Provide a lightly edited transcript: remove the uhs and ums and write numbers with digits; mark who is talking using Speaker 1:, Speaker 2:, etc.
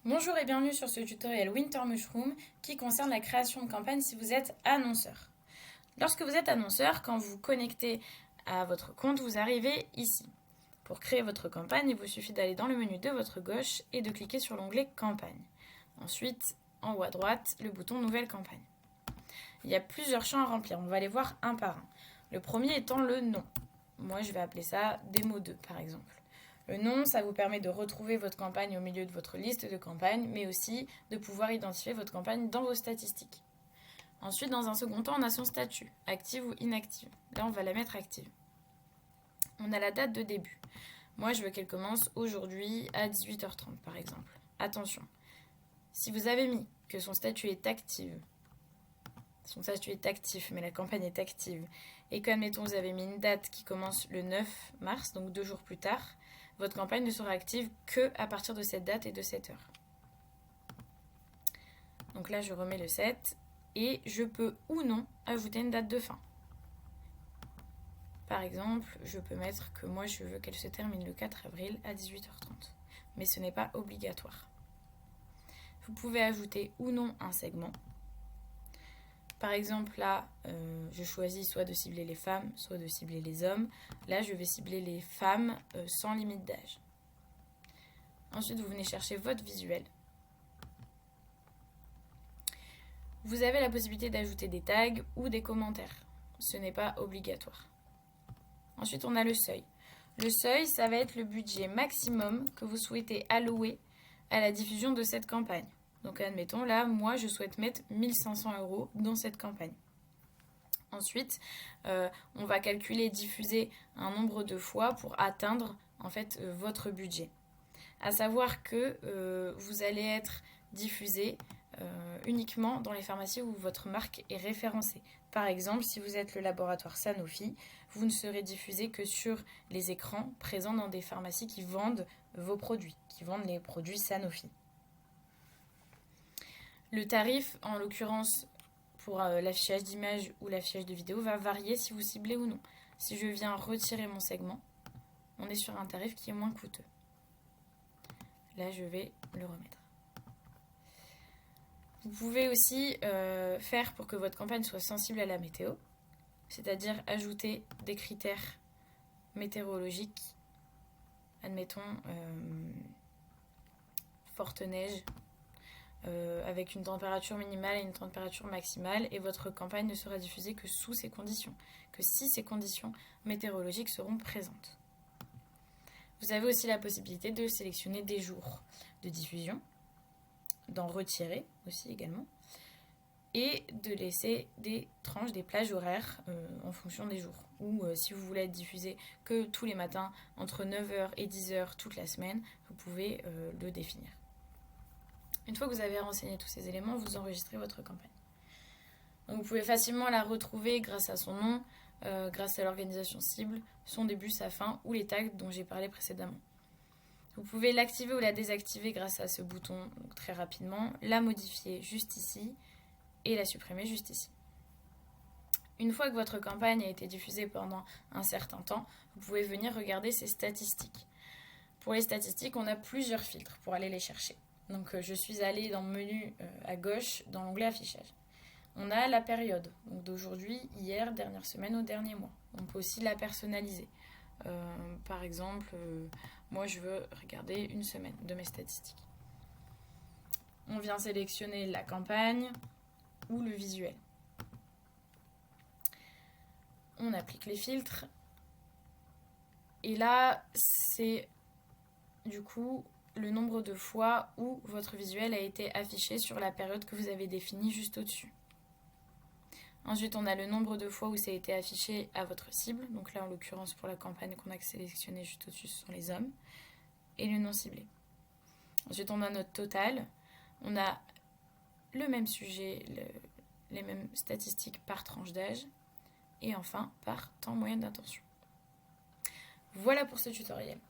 Speaker 1: Bonjour et bienvenue sur ce tutoriel Winter Mushroom qui concerne la création de campagne si vous êtes annonceur. Lorsque vous êtes annonceur, quand vous vous connectez à votre compte, vous arrivez ici. Pour créer votre campagne, il vous suffit d'aller dans le menu de votre gauche et de cliquer sur l'onglet campagne. Ensuite, en haut à droite, le bouton nouvelle campagne. Il y a plusieurs champs à remplir, on va les voir un par un. Le premier étant le nom. Moi, je vais appeler ça démo 2 par exemple. Le nom, ça vous permet de retrouver votre campagne au milieu de votre liste de campagnes, mais aussi de pouvoir identifier votre campagne dans vos statistiques. Ensuite, dans un second temps, on a son statut, active ou inactive. Là, on va la mettre active. On a la date de début. Moi, je veux qu'elle commence aujourd'hui à 18h30, par exemple. Attention, si vous avez mis que son statut est actif, mais la campagne est active, et que, admettons, vous avez mis une date qui commence le 9 mars, donc 2 jours plus tard, votre campagne ne sera active que à partir de cette date et de cette heure. Donc là, je remets le 7 et je peux ou non ajouter une date de fin. Par exemple, je peux mettre que moi, je veux qu'elle se termine le 4 avril à 18h30. Mais ce n'est pas obligatoire. Vous pouvez ajouter ou non un segment. Par exemple, là, je choisis soit de cibler les femmes, soit de cibler les hommes. Là, je vais cibler les femmes sans limite d'âge. Ensuite, vous venez chercher votre visuel. Vous avez la possibilité d'ajouter des tags ou des commentaires. Ce n'est pas obligatoire. Ensuite, on a le seuil. Le seuil, ça va être le budget maximum que vous souhaitez allouer à la diffusion de cette campagne. Donc admettons, là, moi, je souhaite mettre 1 500 € dans cette campagne. Ensuite, on va calculer et diffuser un nombre de fois pour atteindre en fait votre budget. À savoir que vous allez être diffusé uniquement dans les pharmacies où votre marque est référencée. Par exemple, si vous êtes le laboratoire Sanofi, vous ne serez diffusé que sur les écrans présents dans des pharmacies qui vendent vos produits, qui vendent les produits Sanofi. Le tarif, en l'occurrence pour l'affichage d'images ou l'affichage de vidéos, va varier si vous ciblez ou non. Si je viens retirer mon segment, on est sur un tarif qui est moins coûteux. Là, je vais le remettre. Vous pouvez aussi faire pour que votre campagne soit sensible à la météo, c'est-à-dire ajouter des critères météorologiques, admettons forte neige, avec une température minimale et une température maximale, et votre campagne ne sera diffusée que sous ces conditions, que si ces conditions météorologiques seront présentes. Vous avez aussi la possibilité de sélectionner des jours de diffusion, d'en retirer aussi également, et de laisser des tranches, des plages horaires en fonction des jours. Ou si vous voulez être diffusé que tous les matins entre 9h et 10h toute la semaine, vous pouvez le définir. Une fois que vous avez renseigné tous ces éléments, vous enregistrez votre campagne. Donc vous pouvez facilement la retrouver grâce à son nom, grâce à l'organisation cible, son début, sa fin ou les tags dont j'ai parlé précédemment. Vous pouvez l'activer ou la désactiver grâce à ce bouton donc très rapidement, la modifier juste ici et la supprimer juste ici. Une fois que votre campagne a été diffusée pendant un certain temps, vous pouvez venir regarder ses statistiques. Pour les statistiques, on a plusieurs filtres pour aller les chercher. Donc je suis allée dans le menu à gauche, dans l'onglet affichage. On a la période, donc d'aujourd'hui, hier, dernière semaine ou dernier mois. On peut aussi la personnaliser. Par exemple, moi je veux regarder une semaine de mes statistiques. On vient sélectionner la campagne ou le visuel. On applique les filtres. Et là, c'est du coup le nombre de fois où votre visuel a été affiché sur la période que vous avez définie juste au-dessus. Ensuite, on a le nombre de fois où ça a été affiché à votre cible. Donc là, en l'occurrence, pour la campagne qu'on a sélectionnée juste au-dessus, ce sont les hommes. Et le non ciblé. Ensuite, on a notre total. On a le même sujet, les mêmes statistiques par tranche d'âge. Et enfin, par temps moyen d'intention. Voilà pour ce tutoriel.